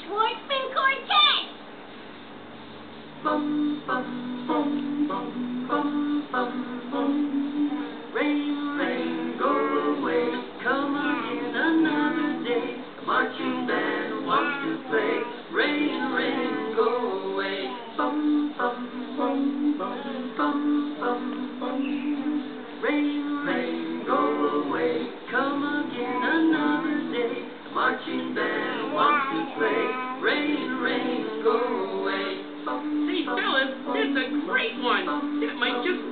Schwartzman Quartet. Bum, bum, bum, bum, bum, bum, bum. Rain, rain, go away. Come again another day. The marching band wants to play. Rain, rain, go away. Bum, bum, bum, bum, bum, bum, bum. Rain, rain, go away. Come again another day. The marching band wants to play. Rain, rain, go away. Hey, fellas, that's a great one. That might just